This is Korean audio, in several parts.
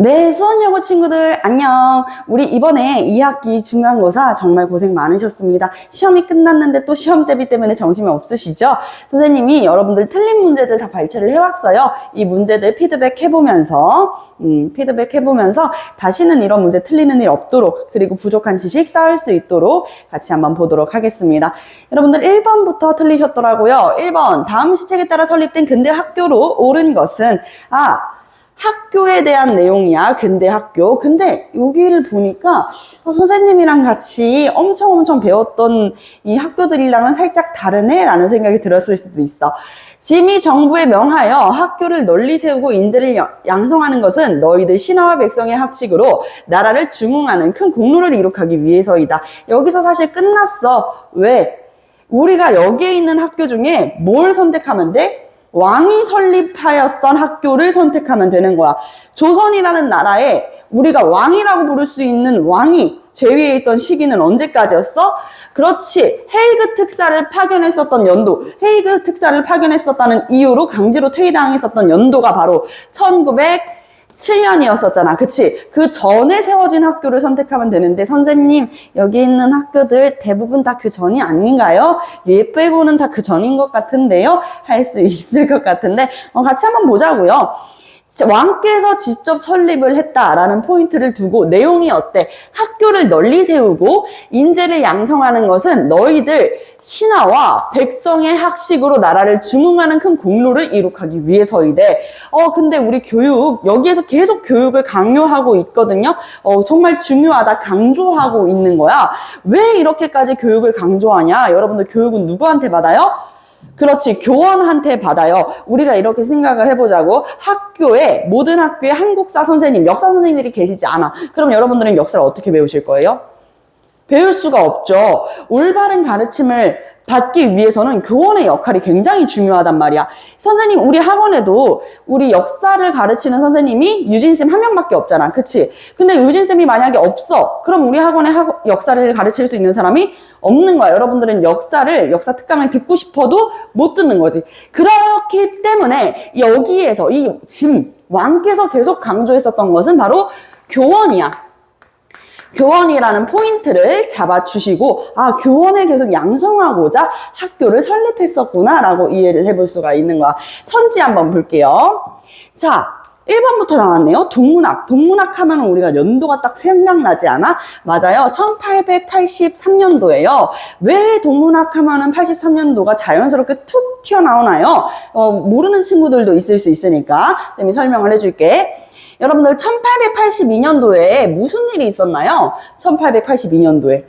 네, 수원여고 친구들 안녕. 우리 이번에 2학기 중간고사 정말 고생 많으셨습니다. 시험이 끝났는데 또 시험 대비 때문에 정신이 없으시죠? 선생님이 여러분들 틀린 문제들 다 발췌를 해왔어요. 이 문제들 피드백해보면서 다시는 이런 문제 틀리는 일 없도록, 그리고 부족한 지식 쌓을 수 있도록 같이 한번 보도록 하겠습니다. 여러분들 1번부터 틀리셨더라고요. 1번, 다음 시책에 따라 설립된 근대 학교로 옳은 것은 학교에 대한 내용이야. 근대 학교. 근데 여기를 보니까 선생님이랑 같이 엄청 배웠던 이 학교들이랑은 살짝 다르네? 라는 생각이 들었을 수도 있어. 짐이 정부에 명하여 학교를 널리 세우고 인재를 양성하는 것은 너희들 신하와 백성의 학식으로 나라를 중흥하는 큰 공로를 이룩하기 위해서이다. 여기서 사실 끝났어. 왜? 우리가 여기에 있는 학교 중에 뭘 선택하면 돼? 왕이 설립하였던 학교를 선택하면 되는 거야. 조선이라는 나라에 우리가 왕이라고 부를 수 있는 왕이 제위에 있던 시기는 언제까지였어? 그렇지. 헤이그 특사를 파견했었던 연도. 헤이그 특사를 파견했었다는 이유로 강제로 퇴위당했었던 연도가 바로 1907년이었었잖아. 그치? 그 전에 세워진 학교를 선택하면 되는데, 선생님, 여기 있는 학교들 대부분 다 그 전이 아닌가요? 얘 빼고는 다 그 전인 것 같은데요? 할 수 있을 것 같은데, 같이 한번 보자고요. 왕께서 직접 설립을 했다라는 포인트를 두고 내용이 어때? 학교를 널리 세우고 인재를 양성하는 것은 너희들 신하와 백성의 학식으로 나라를 중흥하는 큰 공로를 이룩하기 위해서이대. 근데 우리 교육, 여기에서 계속 교육을 강요하고 있거든요. 정말 중요하다, 강조하고 있는 거야. 왜 이렇게까지 교육을 강조하냐? 여러분들 교육은 누구한테 받아요? 그렇지, 교원한테 받아요. 우리가 이렇게 생각을 해보자고. 모든 학교에 한국사 선생님, 역사 선생님들이 계시지 않아. 그럼 여러분들은 역사를 어떻게 배우실 거예요? 배울 수가 없죠. 올바른 가르침을 받기 위해서는 교원의 역할이 굉장히 중요하단 말이야. 선생님, 우리 학원에도 우리 역사를 가르치는 선생님이 유진쌤 한 명밖에 없잖아. 그치? 근데 유진쌤이 만약에 없어. 그럼 우리 학원에 역사를 가르칠 수 있는 사람이 없는 거야. 여러분들은 역사 특강을 듣고 싶어도 못 듣는 거지. 그렇기 때문에 여기에서 왕께서 계속 강조했었던 것은 바로 교원이야. 교원이라는 포인트를 잡아주시고, 교원을 계속 양성하고자 학교를 설립했었구나 라고 이해를 해볼 수가 있는 거야. 선지 한번 볼게요. 자, 1번부터 나왔네요. 동문학 하면 우리가 연도가 딱 생각나지 않아? 맞아요. 1883년도예요. 왜 동문학 하면은 83년도가 자연스럽게 툭 튀어나오나요? 모르는 친구들도 있을 수 있으니까 설명을 해줄게. 여러분들 1882년도에 무슨 일이 있었나요? 1882년도에.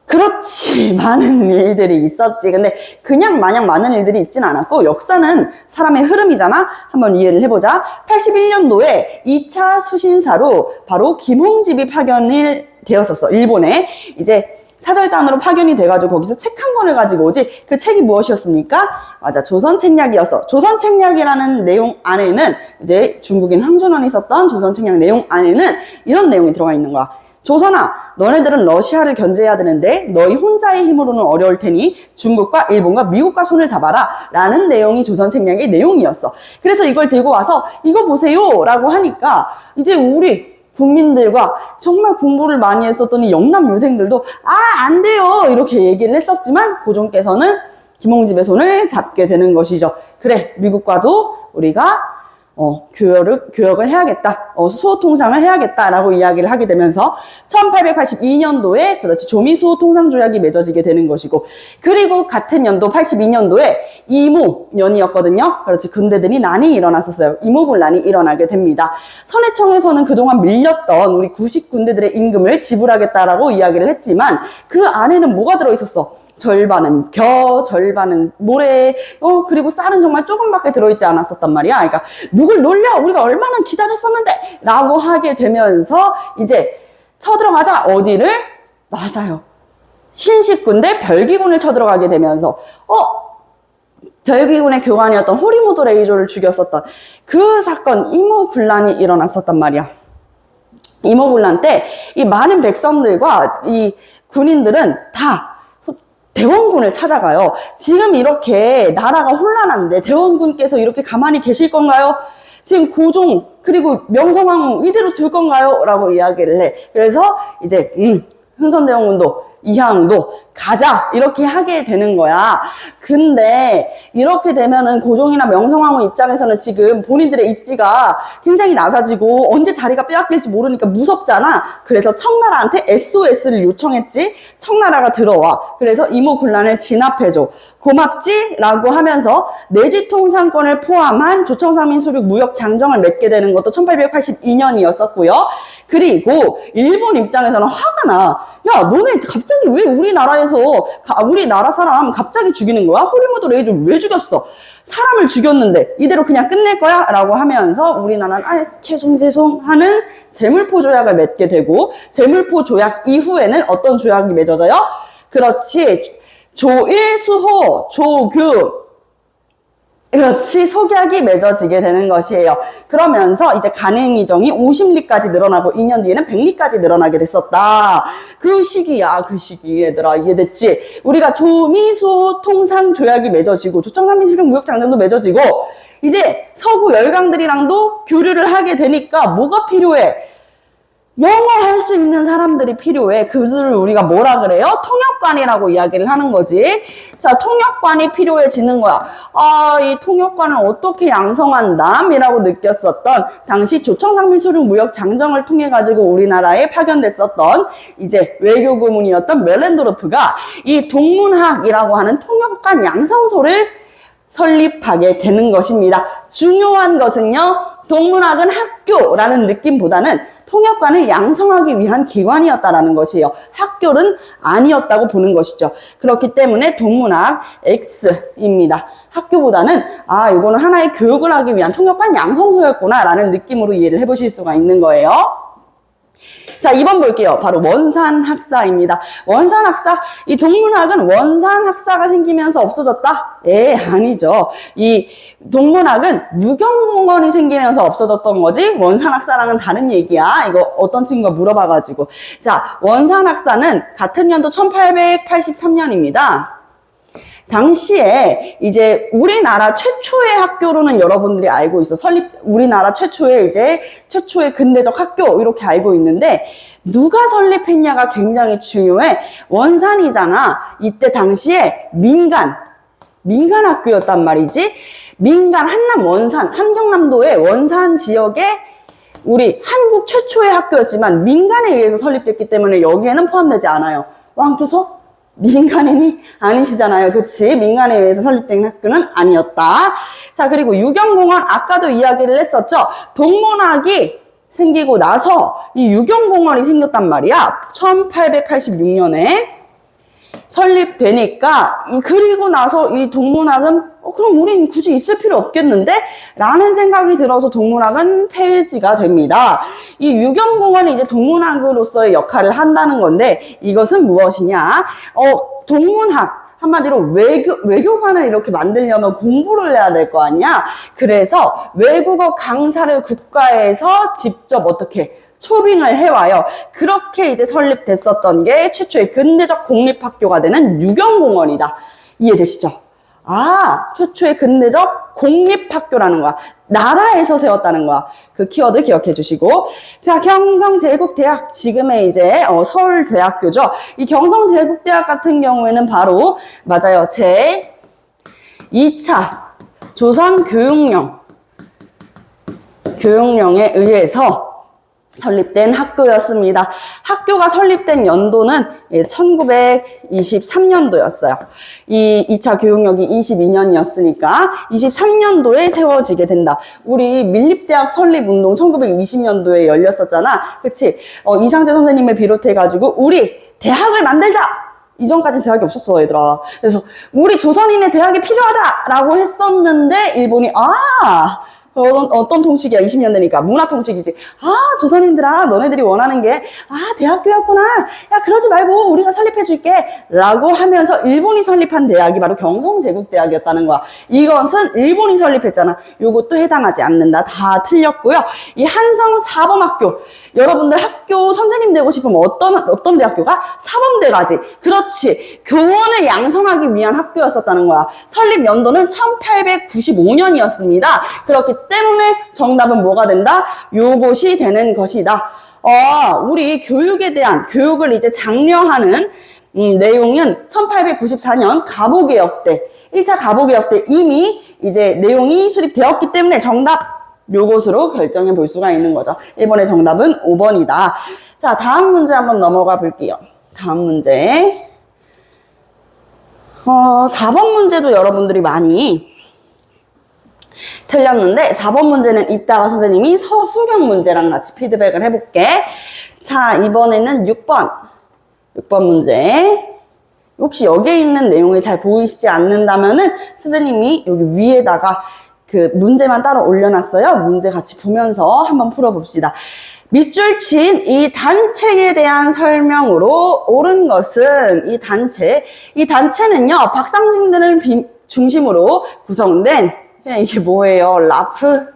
그렇지, 많은 일들이 있었지. 근데 그냥 마냥 많은 일들이 있진 않았고, 역사는 사람의 흐름이잖아? 한번 이해를 해보자. 81년도에 2차 수신사로 바로 김홍집이 파견이 되었었어. 일본에. 이제 사절단으로 파견이 돼가지고 거기서 책 한 권을 가지고 오지. 그 책이 무엇이었습니까? 맞아, 조선책략이었어. 조선책략이라는 내용 안에는, 이제 중국인 황존원이 썼던 조선책략 내용 안에는 이런 내용이 들어가 있는 거야. 조선아, 너네들은 러시아를 견제해야 되는데 너희 혼자의 힘으로는 어려울 테니 중국과 일본과 미국과 손을 잡아라 라는 내용이 조선책략의 내용이었어. 그래서 이걸 들고 와서 이거 보세요 라고 하니까 이제 우리 국민들과 정말 공부를 많이 했었던 이 영남 유생들도 안 돼요 이렇게 얘기를 했었지만 고종께서는 김홍집의 손을 잡게 되는 것이죠. 그래, 미국과도 우리가 교역을 해야겠다. 수호통상을 해야겠다라고 이야기를 하게 되면서 1882년도에 그렇지, 조미수호통상조약이 맺어지게 되는 것이고, 그리고 같은 연도 82년도에 이모년이었거든요. 그렇지, 군대들이 난이 일어났었어요. 이모군란이 일어나게 됩니다. 선해청에서는 그동안 밀렸던 우리 구식 군대들의 임금을 지불하겠다라고 이야기를 했지만 그 안에는 뭐가 들어있었어? 절반은 절반은 모래, 그리고 쌀은 정말 조금밖에 들어있지 않았었단 말이야. 그러니까 누굴 놀려? 우리가 얼마나 기다렸었는데? 라고 하게 되면서 이제 쳐들어가자. 어디를? 맞아요. 신식군대 별기군을 쳐들어가게 되면서 별기군의 교관이었던 호리모토 레이조를 죽였었던 그 사건, 이모군란이 일어났었단 말이야. 이모군란 때 이 많은 백성들과 이 군인들은 다 대원군을 찾아가요. 지금 이렇게 나라가 혼란한데 대원군께서 이렇게 가만히 계실 건가요? 지금 고종 그리고 명성황후 이대로 둘 건가요? 라고 이야기를 해. 그래서 이제 흥선대원군도 이항도 가자 이렇게 하게 되는 거야. 근데 이렇게 되면은 고종이나 명성황후 입장에서는 지금 본인들의 입지가 굉장히 낮아지고 언제 자리가 빼앗길지 모르니까 무섭잖아. 그래서 청나라한테 SOS를 요청했지. 청나라가 들어와. 그래서 이모군란을 진압해줘. 고맙지? 라고 하면서 내지통상권을 포함한 조청상민수륙 무역 장정을 맺게 되는 것도 1882년이었었고요. 그리고 일본 입장에서는 화가 나. 야, 너네 갑자기 왜 우리나라 사람 갑자기 죽이는 거야? 호리무도 레이즈를 왜 죽였어? 사람을 죽였는데 이대로 그냥 끝낼 거야? 라고 하면서 우리나라는 죄송 하는 제물포 조약을 맺게 되고, 제물포 조약 이후에는 어떤 조약이 맺어져요? 그렇지. 조일수호, 조규. 그렇지. 속약이 맺어지게 되는 것이에요. 그러면서 이제 간행의정이 50리까지 늘어나고 2년 뒤에는 100리까지 늘어나게 됐었다. 그 시기야. 그 시기. 얘들아 이해됐지? 우리가 조미수 통상 조약이 맺어지고 조청삼민수령 무역장정도 맺어지고 이제 서구 열강들이랑도 교류를 하게 되니까 뭐가 필요해? 영어 할 수 있는 사람들이 필요해. 그들을 우리가 뭐라 그래요? 통역관이라고 이야기를 하는 거지. 자, 통역관이 필요해지는 거야. 이 통역관을 어떻게 양성한담? 이라고 느꼈었던 당시 조청상민수륙 무역 장정을 통해 가지고 우리나라에 파견됐었던 이제 외교 고문이었던 멜렌도르프가 이 동문학이라고 하는 통역관 양성소를 설립하게 되는 것입니다. 중요한 것은요, 동문학은 학교라는 느낌보다는 통역관을 양성하기 위한 기관이었다라는 것이에요. 학교는 아니었다고 보는 것이죠. 그렇기 때문에 동문학 X입니다. 학교보다는 이거는 하나의 교육을 하기 위한 통역관 양성소였구나 라는 느낌으로 이해를 해보실 수가 있는 거예요. 자, 2번 볼게요. 바로 원산학사입니다. 원산학사, 이 동문학은 원산학사가 생기면서 없어졌다? 아니죠. 이 동문학은 무경공원이 생기면서 없어졌던 거지, 원산학사랑은 다른 얘기야. 이거 어떤 친구가 물어봐가지고. 자, 원산학사는 같은 연도 1883년입니다. 당시에 이제 우리나라 최초의 학교로는 여러분들이 알고 있어. 우리나라 최초의 근대적 학교 이렇게 알고 있는데, 누가 설립했냐가 굉장히 중요해. 원산이잖아. 이때 당시에 민간 학교였단 말이지. 민간 한남 원산, 함경남도의 원산 지역에 우리 한국 최초의 학교였지만 민간에 의해서 설립됐기 때문에 여기에는 포함되지 않아요. 왕께서 민간인이 아니시잖아요. 그치? 민간에 의해서 설립된 학교는 아니었다. 자, 그리고 유경공원, 아까도 이야기를 했었죠. 동문학이 생기고 나서 이 유경공원이 생겼단 말이야. 1886년에 설립되니까, 그리고 나서 이 동문학은 그럼 우린 굳이 있을 필요 없겠는데? 라는 생각이 들어서 동문학은 폐지가 됩니다. 이 유경공원이 이제 동문학으로서의 역할을 한다는 건데, 이것은 무엇이냐? 동문학, 한마디로 외교관을 이렇게 만들려면 공부를 해야 될 거 아니야? 그래서 외국어 강사를 국가에서 직접 어떻게 초빙을 해와요. 그렇게 이제 설립됐었던 게 최초의 근대적 공립학교가 되는 유경공원이다. 이해되시죠? 최초의 근대적 공립학교라는 거야. 나라에서 세웠다는 거야. 그 키워드 기억해 주시고. 자, 경성제국대학, 지금의 이제 서울대학교죠. 이 경성제국대학 같은 경우에는 바로 맞아요. 제 2차 조선교육령에 의해서 설립된 학교였습니다. 학교가 설립된 연도는 1923년도였어요. 이 2차 교육력이 22년이었으니까 23년도에 세워지게 된다. 우리 밀립대학 설립운동 1920년도에 열렸었잖아. 그치? 이상재 선생님을 비롯해가지고 우리 대학을 만들자! 이전까지는 대학이 없었어, 얘들아. 그래서 우리 조선인의 대학이 필요하다라고 했었는데 일본이 어떤 통치기야? 20년 되니까 문화 통치기지. 조선인들아, 너네들이 원하는 게 대학교였구나. 야, 그러지 말고 우리가 설립해 줄게 라고 하면서 일본이 설립한 대학이 바로 경성제국대학이었다는 거야. 이것은 일본이 설립했잖아. 요것도 해당하지 않는다. 다 틀렸고요. 이 한성사범학교, 여러분들 학교 선생님 되고 싶으면 어떤 대학교가? 사범대 가지. 그렇지. 교원을 양성하기 위한 학교였었다는 거야. 설립 연도는 1895년이었습니다. 그렇기 때문에 정답은 뭐가 된다? 요것이 되는 것이다. 우리 교육에 대한 교육을 이제 장려하는 내용은 1894년 가보개혁 때 1차 가보개혁 때 이미 이제 내용이 수립되었기 때문에 정답 요것으로 결정해 볼 수가 있는 거죠. 1번의 정답은 5번이다. 자, 다음 문제 한번 넘어가 볼게요. 다음 문제. 4번 문제도 여러분들이 많이 틀렸는데 4번 문제는 이따가 선생님이 서술형 문제랑 같이 피드백을 해볼게. 자, 이번에는 6번 문제. 혹시 여기에 있는 내용이 잘 보이시지 않는다면은 선생님이 여기 위에다가 그 문제만 따로 올려놨어요. 문제 같이 보면서 한번 풀어봅시다. 밑줄 친 이 단체에 대한 설명으로 옳은 것은 이 단체는요, 박상진들을 중심으로 구성된, 이게 뭐예요?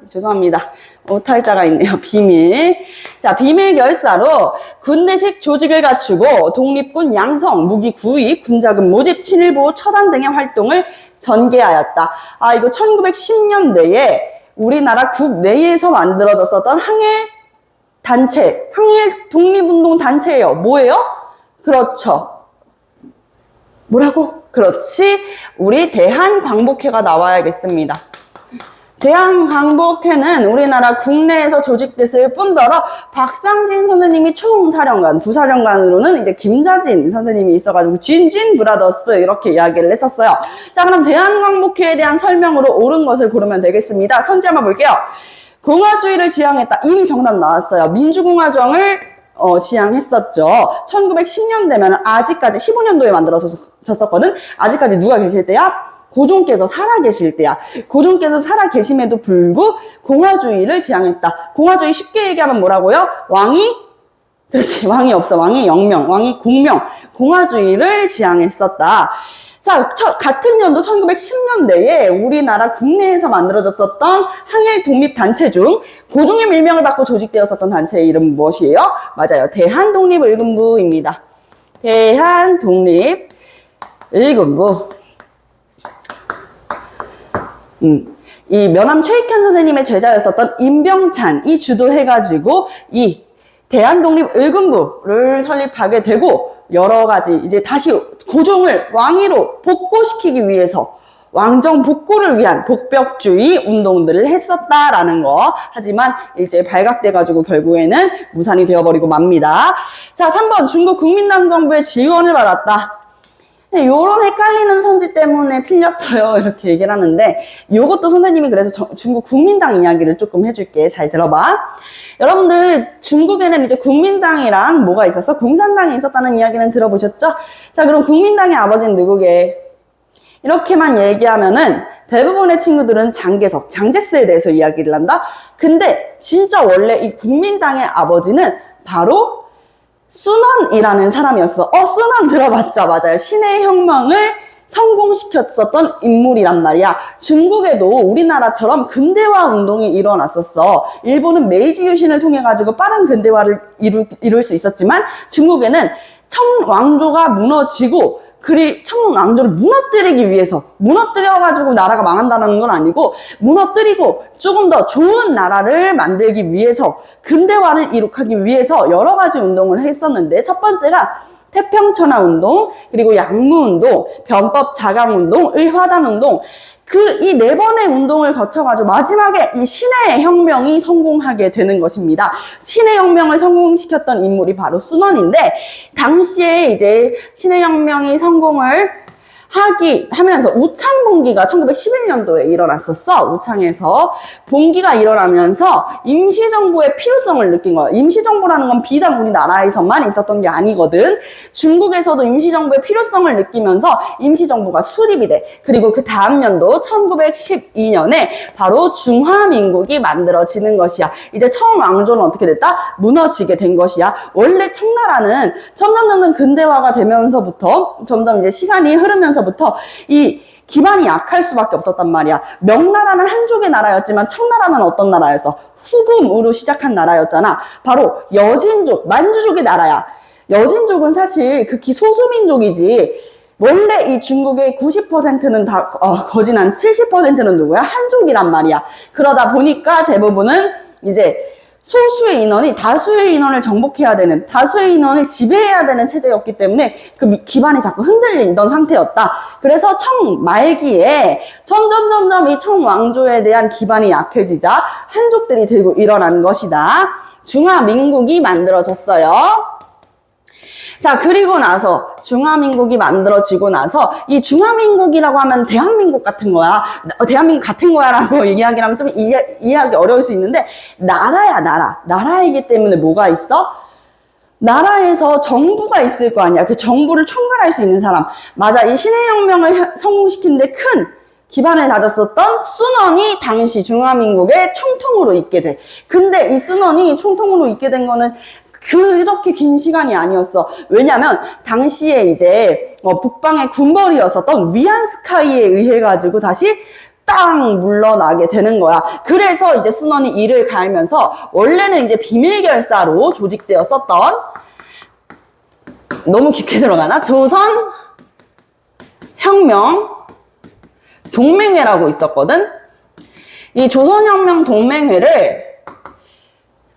죄송합니다. 오탈자가 있네요. 비밀. 자, 비밀 결사로 군대식 조직을 갖추고 독립군 양성, 무기 구입, 군자금 모집, 친일보호 처단 등의 활동을 전개하였다. 이거 1910년대에 우리나라 국내에서 만들어졌었던 항일 단체, 항일 독립운동 단체예요. 뭐예요? 그렇죠. 뭐라고? 그렇지. 우리 대한광복회가 나와야겠습니다. 대한광복회는 우리나라 국내에서 조직됐을 뿐더러 박상진 선생님이 총사령관, 부사령관으로는 이제 김자진 선생님이 있어가지고 진진 브라더스 이렇게 이야기를 했었어요. 자, 그럼 대한광복회에 대한 설명으로 옳은 것을 고르면 되겠습니다. 선지 한번 볼게요. 공화주의를 지향했다. 이미 정답 나왔어요. 민주공화정을 지향했었죠. 1910년 되면 아직까지 15년도에 만들어졌었거든. 아직까지 누가 계실 때야? 고종께서 살아계실 때야. 고종께서 살아계심에도 불구 공화주의를 지향했다. 공화주의 쉽게 얘기하면 뭐라고요? 그렇지. 왕이 없어. 왕이 영명, 왕이 공명. 공화주의를 지향했었다. 자, 같은 연도 1910년대에 우리나라 국내에서 만들어졌었던 항일 독립단체 중 고종의 밀명을 받고 조직되었었던 단체의 이름은 무엇이에요? 맞아요. 대한독립의금부입니다. 대한독립의금부. 이 면함 최익현 선생님의 제자였었던 임병찬이 주도해가지고 이 대한독립의금부를 설립하게 되고 여러 가지 이제 다시 고종을 왕위로 복고시키기 위해서 왕정 복고를 위한 복벽주의 운동들을 했었다라는 거. 하지만 이제 발각돼가지고 결국에는 무산이 되어버리고 맙니다. 자, 3번 중국 국민당 정부의 지원을 받았다. 요런 헷갈리는 선지 때문에 틀렸어요. 이렇게 얘기를 하는데 요것도 선생님이 그래서 중국 국민당 이야기를 조금 해줄게. 잘 들어봐. 여러분들 중국에는 이제 국민당이랑 뭐가 있었어? 공산당이 있었다는 이야기는 들어보셨죠? 자, 그럼 국민당의 아버지는 누구게? 이렇게만 얘기하면은 대부분의 친구들은 장개석, 장제스에 대해서 이야기를 한다? 근데 진짜 원래 이 국민당의 아버지는 바로 순원이라는 사람이었어. 순원 들어봤죠? 맞아요. 신의 혁명을 성공시켰었던 인물이란 말이야. 중국에도 우리나라처럼 근대화 운동이 일어났었어. 일본은 메이지 유신을 통해 가지고 빠른 근대화를 이룰 수 있었지만 중국에는 청왕조가 무너지고 청왕조를 무너뜨리기 위해서 무너뜨려가지고 나라가 망한다는 건 아니고 무너뜨리고 조금 더 좋은 나라를 만들기 위해서 근대화를 이룩하기 위해서 여러 가지 운동을 했었는데 첫 번째가 태평천하 운동, 그리고 양무운동, 변법 자강운동, 의화단운동 이 4번의 운동을 거쳐가지고 마지막에 이 신의 혁명이 성공하게 되는 것입니다. 신의 혁명을 성공시켰던 인물이 바로 순원인데 당시에 이제 신의 혁명이 성공을 하면서 우창봉기가 1911년도에 일어났었어. 우창에서 봉기가 일어나면서 임시정부의 필요성을 느낀 거야. 임시정부라는 건 비단 우리나라에서만 있었던 게 아니거든. 중국에서도 임시정부의 필요성을 느끼면서 임시정부가 수립이 돼. 그리고 그 다음 연도 1912년에 바로 중화민국이 만들어지는 것이야. 이제 청왕조는 어떻게 됐다? 무너지게 된 것이야. 원래 청나라는 점점 근대화가 되면서부터 점점 이제 시간이 흐르면서 이 기반이 약할 수밖에 없었단 말이야. 명나라는 한족의 나라였지만 청나라는 어떤 나라였어? 후금으로 시작한 나라였잖아. 바로 여진족, 만주족의 나라야. 여진족은 사실 극히 소수민족이지. 원래 이 중국의 90%는 다 거진 한 70%는 누구야? 한족이란 말이야. 그러다 보니까 대부분은 이제 소수의 인원이 다수의 인원을 정복해야 되는, 다수의 인원을 지배해야 되는 체제였기 때문에 그 기반이 자꾸 흔들리던 상태였다. 그래서 청 말기에 점점 이 청왕조에 대한 기반이 약해지자 한족들이 들고 일어난 것이다. 중화민국이 만들어졌어요. 자, 그리고 나서 중화민국이 만들어지고 나서 이 중화민국이라고 하면 대한민국 같은 거야. 대한민국 같은 거야라고 얘기하긴 하면 좀 이해하기 어려울 수 있는데 나라야, 나라. 나라이기 때문에 뭐가 있어? 나라에서 정부가 있을 거 아니야. 그 정부를 총괄할 수 있는 사람. 맞아. 이 신해혁명을 성공시키는 데 큰 기반을 다졌었던 순원이 당시 중화민국의 총통으로 있게 돼. 근데 이 순원이 총통으로 있게 된 거는 그렇게 긴 시간이 아니었어. 왜냐면 당시에 이제 북방의 군벌이었었던 위안스카이에 의해 가지고 다시 땅 물러나게 되는 거야. 그래서 이제 순원이 이를 갈면서 원래는 이제 비밀결사로 조직되었었던, 너무 깊게 들어가나? 조선혁명 동맹회라고 있었거든. 이 조선혁명 동맹회를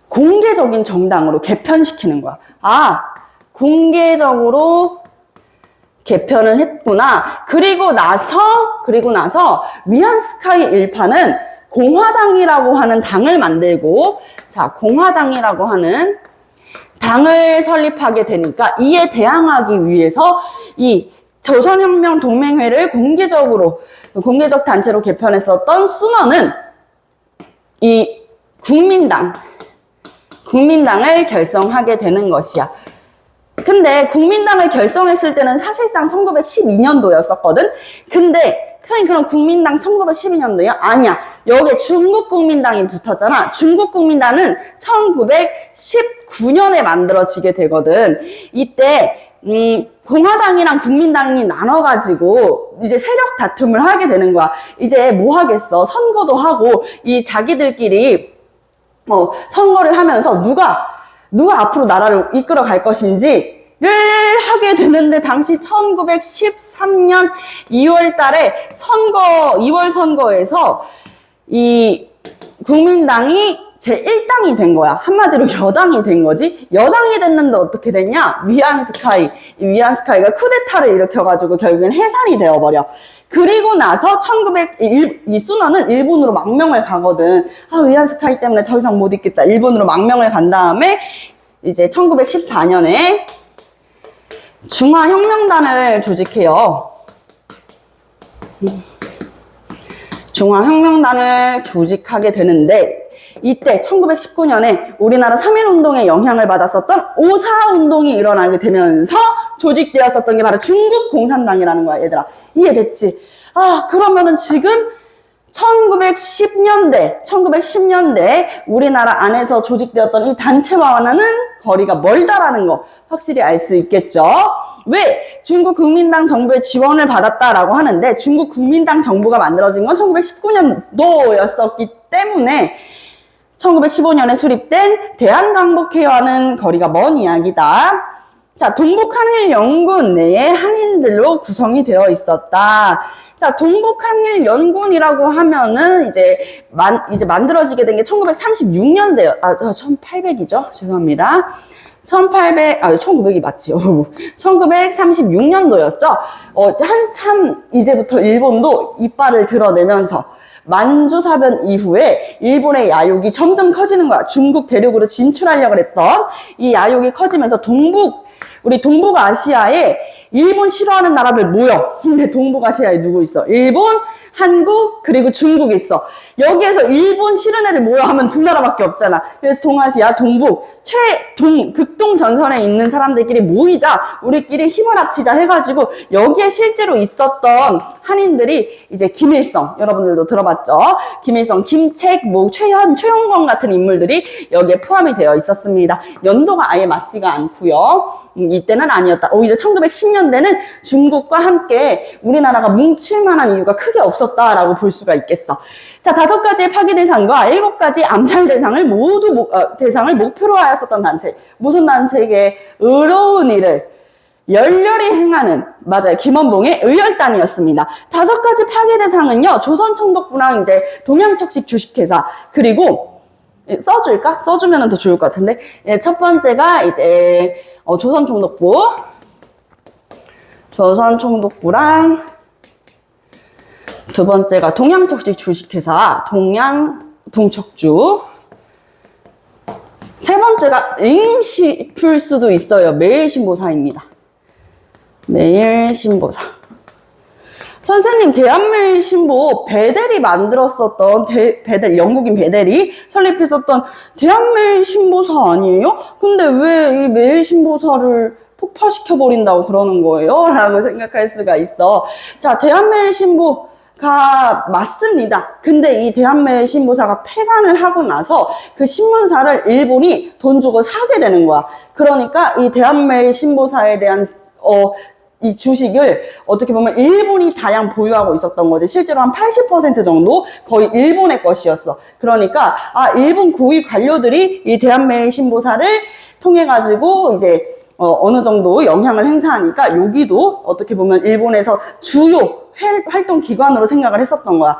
공개적인 정당으로 개편시키는 거야. 아, 공개적으로 개편을 했구나. 그리고 나서 위안스카이 일파는 공화당이라고 하는 당을 만들고, 자, 공화당이라고 하는 당을 설립하게 되니까 이에 대항하기 위해서 이 조선혁명 동맹회를 공개적 단체로 개편했었던 순원은 이 국민당을 결성하게 되는 것이야. 근데 국민당을 결성했을 때는 사실상 1912년도였었거든? 근데 선생님 그럼 국민당 1912년도야? 아니야. 여기에 중국국민당이 붙었잖아. 중국국민당은 1919년에 만들어지게 되거든. 이때 공화당이랑 국민당이 나눠가지고 이제 세력 다툼을 하게 되는 거야. 이제 뭐 하겠어? 선거도 하고 이 자기들끼리 선거를 하면서 누가 앞으로 나라를 이끌어 갈 것인지를 하게 되는데, 당시 1913년 2월 달에 2월 선거에서 이 국민당이 제1당이 된 거야. 한마디로 여당이 된 거지. 여당이 됐는데 어떻게 됐냐? 위안스카이가 쿠데타를 일으켜가지고 결국엔 해산이 되어버려. 그리고 나서 이 순원은 일본으로 망명을 가거든. 아, 위안스카이 때문에 더 이상 못 있겠다. 일본으로 망명을 간 다음에 이제 1914년에 중화혁명단을 조직해요. 중화혁명단을 조직하게 되는데, 이때 1919년에 우리나라 3.1운동의 영향을 받았었던 5.4운동이 일어나게 되면서 조직되었었던 게 바로 중국공산당이라는 거야, 얘들아. 이해됐지? 아, 그러면은 지금 1910년대 우리나라 안에서 조직되었던 이 단체와는 거리가 멀다라는 거 확실히 알 수 있겠죠? 왜? 중국 국민당 정부의 지원을 받았다라고 하는데, 중국 국민당 정부가 만들어진 건 1919년도였었기 때문에 1915년에 수립된 대한강복회와는 거리가 먼 이야기다. 자, 동북한일연군 내에 한인들로 구성이 되어 있었다. 자, 동북한일연군이라고 하면은 이제 만들어지게 된 게 1936년대요. 1800이죠? 죄송합니다. 1900이 맞지요. 1936년도였죠. 한참 이제부터 일본도 이빨을 드러내면서 만주사변 이후에 일본의 야욕이 점점 커지는 거야. 중국 대륙으로 진출하려고 했던 이 야욕이 커지면서 우리 동북아시아에 일본 싫어하는 나라들 모여. 근데 동북아시아에 누구 있어? 일본, 한국, 그리고 중국이 있어. 여기에서 일본 싫은 애들 모여 하면 두 나라밖에 없잖아. 그래서 동아시아, 극동 전선에 있는 사람들끼리 모이자, 우리끼리 힘을 합치자 해가지고 여기에 실제로 있었던 한인들이 이제 김일성, 여러분들도 들어봤죠? 김일성, 김책, 최영건 같은 인물들이 여기에 포함이 되어 있었습니다. 연도가 아예 맞지가 않고요. 이때는 아니었다. 오히려 1910년 1970년대는 중국과 함께 우리나라가 뭉칠 만한 이유가 크게 없었다라고 볼 수가 있겠어. 자, 5가지의 파기 대상과 7가지 암살 대상을 대상을 목표로 하였었던 단체. 무슨 단체에게 의로운 일을 열렬히 행하는, 맞아요, 김원봉의 의열단이었습니다. 5가지 파기 대상은요, 조선총독부랑 이제 동양척식 주식회사, 그리고 써줄까? 써주면 더 좋을 것 같은데. 첫 번째가 이제 조선총독부랑 두 번째가 동양척식 주식회사, 동척주. 세 번째가 싶을 수도 있어요. 매일신보사입니다. 매일신보사. 선생님, 대한매일신보 배델이 만들었었던, 영국인 배델이 설립했었던 대한매일신보사 아니에요? 근데 왜 이 매일신보사를 폭파시켜버린다고 그러는 거예요? 라고 생각할 수가 있어. 자, 대한매일신보가 맞습니다. 근데 이 대한매일신보사가 폐간을 하고 나서 그 신문사를 일본이 돈 주고 사게 되는 거야. 그러니까 이 대한매일신보사에 대한 이 주식을 어떻게 보면 일본이 다량 보유하고 있었던 거지. 실제로 한 80% 정도 거의 일본의 것이었어. 그러니까 일본 고위 관료들이 이 대한매일신보사를 통해 가지고 이제 어느 정도 영향을 행사하니까 여기도 어떻게 보면 일본에서 주요 활동 기관으로 생각을 했었던 거야.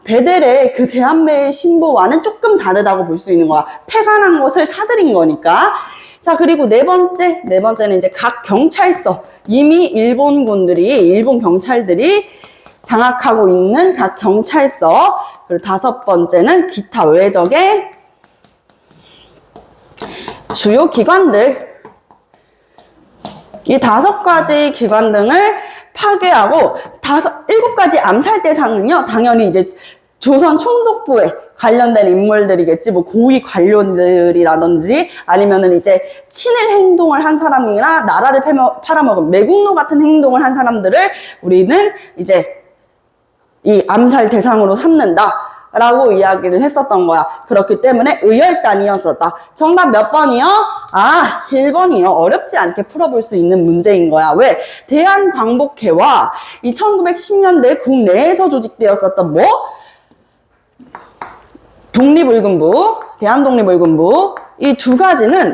배델의 그 대한매일신보와는 조금 다르다고 볼 수 있는 거야. 폐간한 것을 사들인 거니까. 자, 그리고 네 번째는 이제 각 경찰서. 이미 일본 경찰들이 장악하고 있는 각 경찰서. 그리고 5번째는 기타 외적의 주요 기관들. 이 5가지 기관 등을 파괴하고 7가지 암살 대상은요, 당연히 이제 조선 총독부에 관련된 인물들이겠지. 뭐 고위 관료들이라든지 아니면은 이제 친일 행동을 한 사람이나 나라를 팔아먹은 매국노 같은 행동을 한 사람들을 우리는 이제 이 암살 대상으로 삼는다 라고 이야기를 했었던 거야. 그렇기 때문에 의열단이었었다. 정답 몇 번이요? 1번이요. 어렵지 않게 풀어볼 수 있는 문제인 거야. 왜? 대한광복회와 이 1910년대 국내에서 조직되었었던 독립의군부, 대한독립의군부, 이 2가지는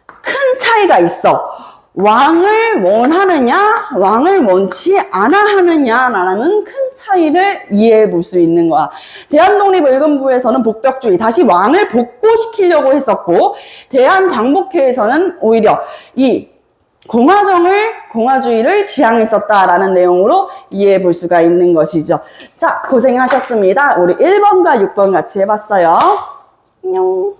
큰 차이가 있어. 왕을 원하느냐, 왕을 원치 않아 하느냐라는 큰 차이를 이해해 볼 수 있는 거야. 대한독립의군부에서는 복벽주의, 다시 왕을 복고시키려고 했었고, 대한광복회에서는 오히려 이 공화주의를 지향했었다라는 내용으로 이해해 볼 수가 있는 것이죠. 자, 고생하셨습니다. 우리 1번과 6번 같이 해봤어요. 안녕.